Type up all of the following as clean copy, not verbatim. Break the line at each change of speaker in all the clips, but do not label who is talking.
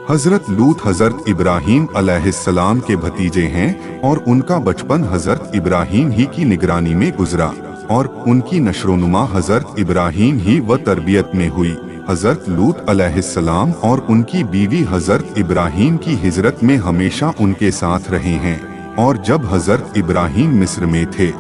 हजरत लूत हजरत इब्राहीम अलैहिस्सलाम के भतीजे हैं और उनका बचपन हजरत इब्राहीम ही की निगरानी में गुजरा और उनकी नशरोनुमा हजरत इब्राहीम ही व तरबियत में हुई। हजरत लूत अलैहिस्सलाम और उनकी बीवी हजरत इब्राहीम की हिजरत में हमेशा उनके साथ रहे हैं और जब हजरत इब्राहीम मिस्र में थे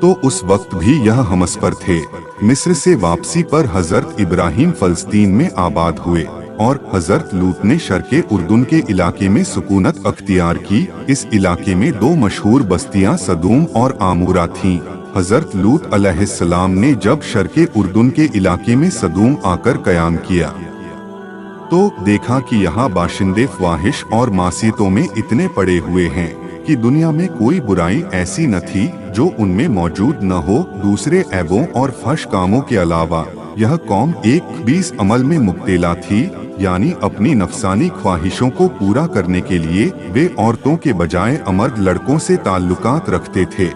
तो उस वक्त भी यह हमसफर थे। मिस्र से वापसी पर हजरत इब्राहीम फलस्तीन में आबाद हुए और हजरत लूत ने शर्क़े उर्दुन के इलाके में सुकूनत अख्तियार की। इस इलाके में दो मशहूर बस्तियां सदूम और आमूरा थीं। हजरत लूत अलैहिस्सलाम ने जब शर्क़े उर्दुन के इलाके में सदूम आकर क़याम किया तो देखा कि यहाँ बाशिंदे फ़वाहिश और मासियतों में इतने पड़े हुए हैं कि दुनिया में कोई बुराई ऐसी न थी जो उनमें मौजूद न हो। दूसरे ऐबों और फहश कामों के अलावा यह कौम एक खबीस अमल में मुब्तला थी, यानी अपनी नफसानी ख्वाहिशों को पूरा करने के लिए वे औरतों के बजाय अमर्द लड़कों से ताल्लुकात रखते थे।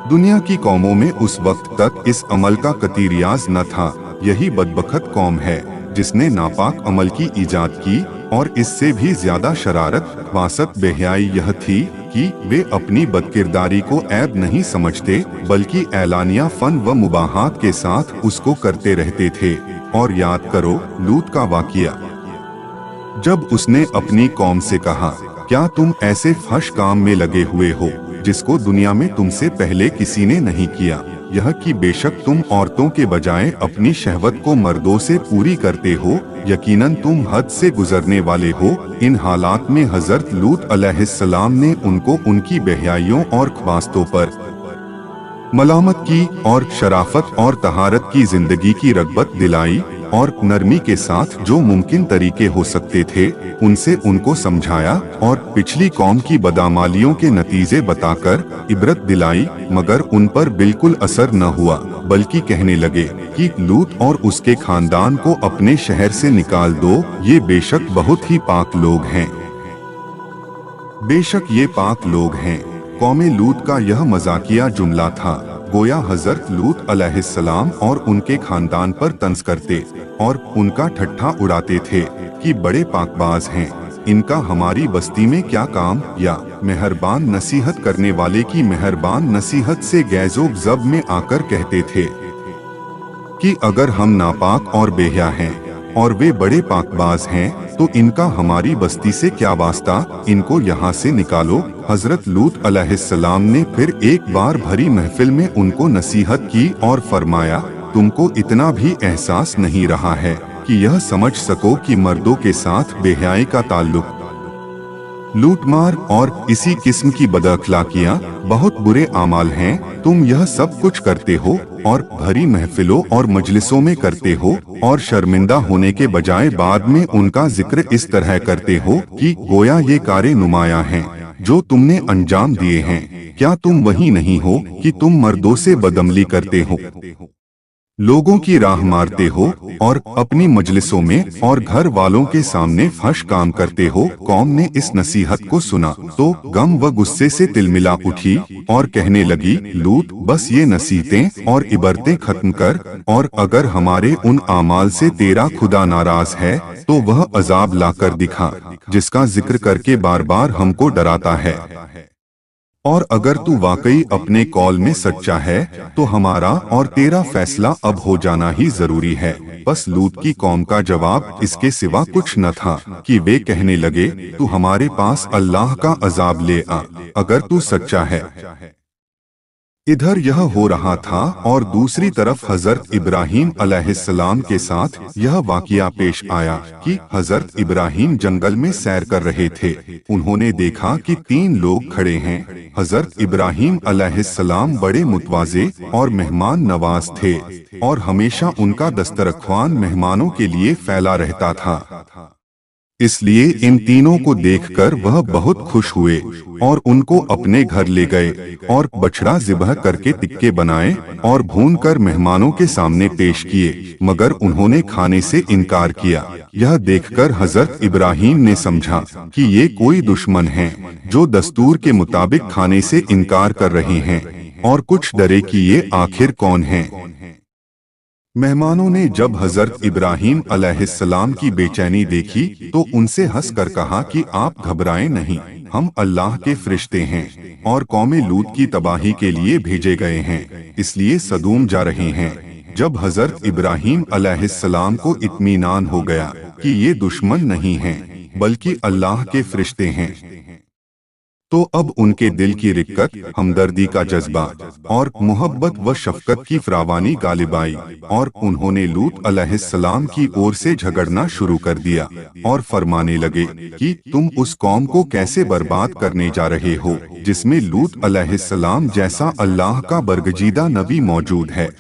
दुनिया की कौमों में उस वक्त तक इस अमल का कती रियाज न था। यही बदबख्त कौम है जिसने नापाक अमल की ईजाद की और इससे भी ज्यादा शरारत वासत बेहयाई यह थी कि वे अपनी बदकिरदारी को ऐब नहीं समझते बल्कि एलानिया फन व मुबाहात के साथ उसको करते रहते थे। और याद करो लूत का वाक़िया, जब उसने अपनी कौम से कहा, क्या तुम ऐसे फहश काम में लगे हुए हो जिसको दुनिया में तुमसे पहले किसी ने नहीं किया, यह कि बेशक तुम औरतों के बजाय अपनी शहवत को मर्दों से पूरी करते हो, यकीनन तुम हद से गुजरने वाले हो। इन हालात में हजरत लूत अलैहिस्सलाम ने उनको उनकी बेहयाइयों और ख्वास्तों पर मलामत की और शराफत और तहारत की जिंदगी की रग़बत दिलाई और नरमी के साथ जो मुमकिन तरीके हो सकते थे उनसे उनको समझाया और पिछली कौम की बदामालियों के नतीजे बताकर इबरत दिलाई, मगर उन पर बिल्कुल असर न हुआ, बल्कि कहने लगे कि लूत और उसके खानदान को अपने शहर से निकाल दो, ये बेशक बहुत ही पाक लोग हैं। बेशक ये पाक लोग हैं। कौमे लूत का यह मजाकिया जुमला था, गोया हजरत लूत अलैहिस्सलाम और उनके खानदान पर तंज करते और उनका ठट्ठा उड़ाते थे कि बड़े पाकबाज हैं, इनका हमारी बस्ती में क्या काम। या मेहरबान नसीहत करने वाले की मेहरबान नसीहत से गैज़ो ज़ब में आकर कहते थे कि अगर हम नापाक और बेहया हैं और वे बड़े पाकबाज हैं तो इनका हमारी बस्ती से क्या वास्ता, इनको यहाँ से निकालो। हजरत लूत अलैहिस्सलाम ने फिर एक बार भरी महफिल में उनको नसीहत की और फरमाया, तुमको इतना भी एहसास नहीं रहा है कि यह समझ सको कि मर्दों के साथ बेहयाई का ताल्लुक लूटमार और इसी किस्म की बदअखलाकियाँ बहुत बुरे आमाल हैं। तुम यह सब कुछ करते हो और भरी महफिलों और मजलिसों में करते हो और शर्मिंदा होने के बजाय बाद में उनका जिक्र इस तरह करते हो कि गोया ये कारे नुमाया हैं जो तुमने अंजाम दिए हैं। क्या तुम वही नहीं हो कि तुम मर्दों से बदअमली करते हो, लोगों की राह मारते हो और अपनी मजलिसों में और घर वालों के सामने फहश काम करते हो। कौम ने इस नसीहत को सुना तो गम व गुस्से से तिलमिला उठी और कहने लगी, लूत बस ये नसीहतें और इबरतें खत्म कर, और अगर हमारे उन आमाल से तेरा खुदा नाराज है तो वह अजाब लाकर दिखा जिसका जिक्र करके बार बार हमको डराता है। और अगर तू वाकई अपने कौल में सच्चा है तो हमारा और तेरा फैसला अब हो जाना ही जरूरी है। बस लूत की कौम का जवाब इसके सिवा कुछ न था कि वे कहने लगे, तू हमारे पास अल्लाह का अजाब ले आ अगर तू सच्चा है। इधर यह हो रहा था और दूसरी तरफ हजरत इब्राहीम अलैहिस्सलाम के साथ यह वाक़िया पेश आया कि हजरत इब्राहीम जंगल में सैर कर रहे थे। उन्होंने देखा कि 3 लोग खड़े हैं। हजरत इब्राहीम अलैहिस्सलाम बड़े मुतवाज़े और मेहमान नवाज थे और हमेशा उनका दस्तरख्वान मेहमानों के लिए फैला रहता था। इसलिए इन तीनों को देखकर वह बहुत खुश हुए और उनको अपने घर ले गए और बछड़ा ज़िबह करके टिक्के बनाए और भून कर मेहमानों के सामने पेश किए, मगर उन्होंने खाने से इनकार किया। यह देखकर हजरत इब्राहीम ने समझा कि ये कोई दुश्मन हैं जो दस्तूर के मुताबिक खाने से इनकार कर रहे हैं, और कुछ डरे कि ये आखिर कौन हैं। मेहमानों ने जब हजरत इब्राहीम अलैहिस्सलाम की बेचैनी देखी तो उनसे हंसकर कहा कि आप घबराएं नहीं, हम अल्लाह के फरिश्ते हैं और कौमे लूत की तबाही के लिए भेजे गए हैं, इसलिए सदूम जा रहे हैं। जब हजरत इब्राहीम अलैहिस्सलाम को इत्मीनान हो गया कि ये दुश्मन नहीं हैं बल्कि अल्लाह के फरिश्ते हैं, तो अब उनके दिल की रिक्कत, हमदर्दी का जज्बा और मोहब्बत व शफकत की फरावानी गालिब आई और उन्होंने लूत अलैहिस्सलाम की ओर से झगड़ना शुरू कर दिया और फरमाने लगे कि तुम उस कौम को कैसे बर्बाद करने जा रहे हो जिसमें लूत अलैहिस्सलाम जैसा अल्लाह का बरगजीदा नबी मौजूद है,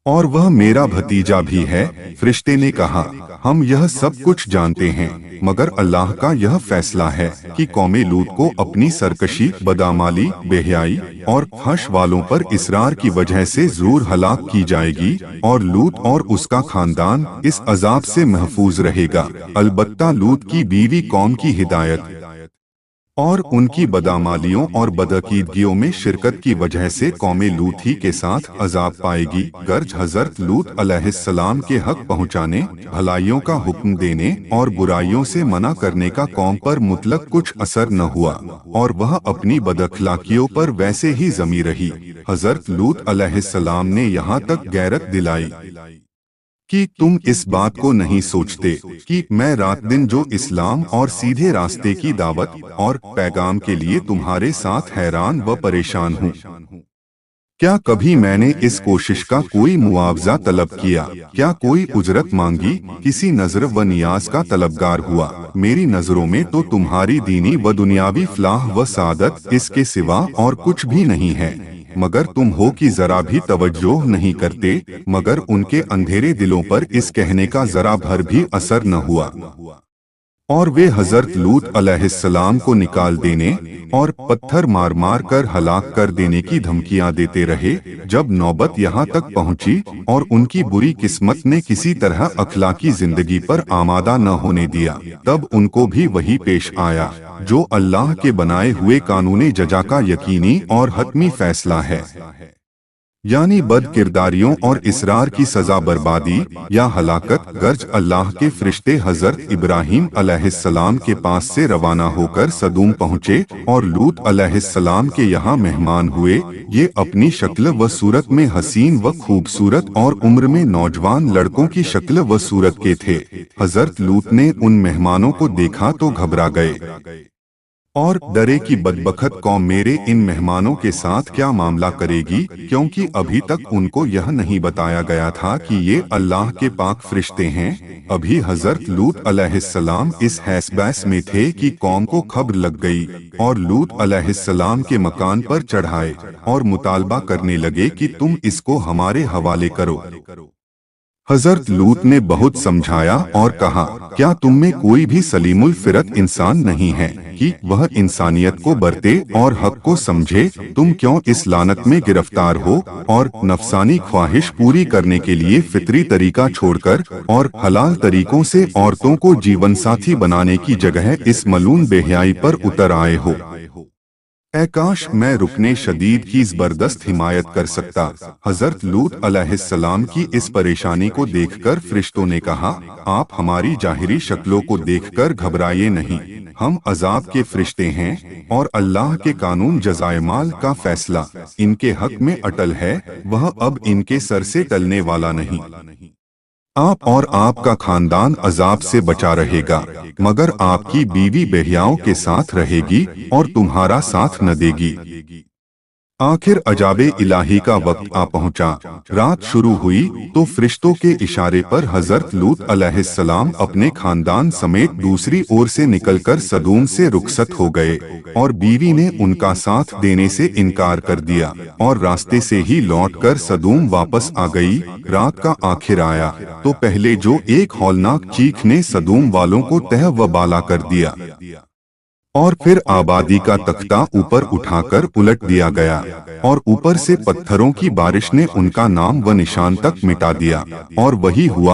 और वह मेरा भतीजा भी है। फरिश्ते ने कहा, हम यह सब कुछ जानते हैं, मगर अल्लाह का यह फैसला है कि कौमे लूत को अपनी सरकशी, बदामाली, बेहयाई और फहश वालों पर इसरार की वजह से जरूर हलाक की जाएगी और लूत और उसका खानदान इस अजाब से महफूज रहेगा। अलबत्ता लूत की बीवी कौम की हिदायत और उनकी बदामालियों और बदअकीदगियों में शिरकत की वजह से कौमे लूत ही के साथ अजाब पाएगी। गर्ज हजरत लूत अलैहिस्सलाम के हक पहुँचाने, भलाइयों का हुक्म देने और बुराइयों से मना करने का कौम पर मुतलक कुछ असर न हुआ और वह अपनी बदअखलाकियों पर वैसे ही जमी रही। हजरत लूत अलैहिस्सलाम ने यहाँ तक गैरत दिलाई कि तुम इस बात को नहीं सोचते कि मैं रात दिन जो इस्लाम और सीधे रास्ते की दावत और पैगाम के लिए तुम्हारे साथ हैरान व परेशान हूँ। क्या कभी मैंने इस कोशिश का कोई मुआवजा तलब किया? क्या कोई उजरत मांगी? किसी नजर व नियाज का तलबगार हुआ? मेरी नजरों में तो तुम्हारी दीनी व दुनियावी फलाह व सादत इसके सिवा और कुछ भी नहीं है, मगर तुम हो कि जरा भी तवज्जो नहीं करते। मगर उनके अंधेरे दिलों पर इस कहने का जरा भर भी असर न हुआ और वे हजरत लूत अलैहिस्सलाम को निकाल देने और पत्थर मार मार कर हलाक कर देने की धमकियां देते रहे। जब नौबत यहाँ तक पहुँची और उनकी बुरी किस्मत ने किसी तरह अखलाकी जिंदगी पर आमादा न होने दिया, तब उनको भी वही पेश आया जो अल्लाह के बनाए हुए कानूने जजा का यकीनी और हतमी फैसला है, यानी बद किरदारियों और इसरार की सजा बर्बादी या हलाकत। गर्ज अल्लाह के फरिश्ते हजरत इब्राहीम अलैहिस्सलाम के पास से रवाना होकर सदूम पहुँचे और लूत अलैहिस्सलाम के यहाँ मेहमान हुए। ये अपनी शक्ल व सूरत में हसीन व खूबसूरत और उम्र में नौजवान लड़कों की शक्ल व सूरत के थे। हजरत लूत ने उन मेहमानों को देखा तो घबरा गए और डरे कि बदबख्त कौम मेरे इन मेहमानों के साथ क्या मामला करेगी, क्योंकि अभी तक उनको यह नहीं बताया गया था कि ये अल्लाह के पाक फरिश्ते हैं। अभी हजरत लूत अलैहिस्सलाम इस हैस-बैस में थे कि कौम को खबर लग गई और लूत अलैहिस्सलाम के मकान पर चढ़ाए और मुतालबा करने लगे कि तुम इसको हमारे हवाले करो। हजरत लूत ने बहुत समझाया और कहा, क्या तुम में कोई भी सलीमुल फिरत इंसान नहीं है कि वह इंसानियत को बरते और हक को समझे? तुम क्यों इस लानत में गिरफ्तार हो और नफसानी ख्वाहिश पूरी करने के लिए फितरी तरीका छोड़कर और हलाल तरीकों से औरतों को जीवन साथी बनाने की जगह इस मलून बेहयाई पर उतर आए हो? ऐ काश मैं रुकने शदीद की जबरदस्त हिमायत कर सकता। हजरत लूत अलैहिस्सलाम की इस परेशानी को देखकर फरिश्तों ने कहा, आप हमारी जाहिरी शक्लों को देखकर घबराइए नहीं, हम अजाब के फरिश्ते हैं और अल्लाह के कानून जज़ाए माल का फैसला इनके हक में अटल है, वह अब इनके सर से टलने वाला नहीं। आप और आपका खानदान अजाब से बचा रहेगा, मगर आपकी बीवी बेहयाओं के साथ रहेगी और तुम्हारा साथ न देगी। आखिर अजाबे इलाही का वक्त आ पहुंचा। रात शुरू हुई तो फरिश्तों के इशारे पर हजरत लूत अलैहिस्सलाम अपने खानदान समेत दूसरी ओर से निकलकर सदूम से रुखसत हो गए और बीवी ने उनका साथ देने से इनकार कर दिया और रास्ते से ही लौटकर सदूम वापस आ गई। रात का आखिर आया तो पहले जो एक हौलनाक चीख ने सदूम वालों को तह व बाला कर दिया और फिर आबादी का तख्ता ऊपर उठाकर उलट दिया गया और ऊपर से पत्थरों की बारिश ने उनका नाम व निशान तक मिटा दिया। और वही हुआ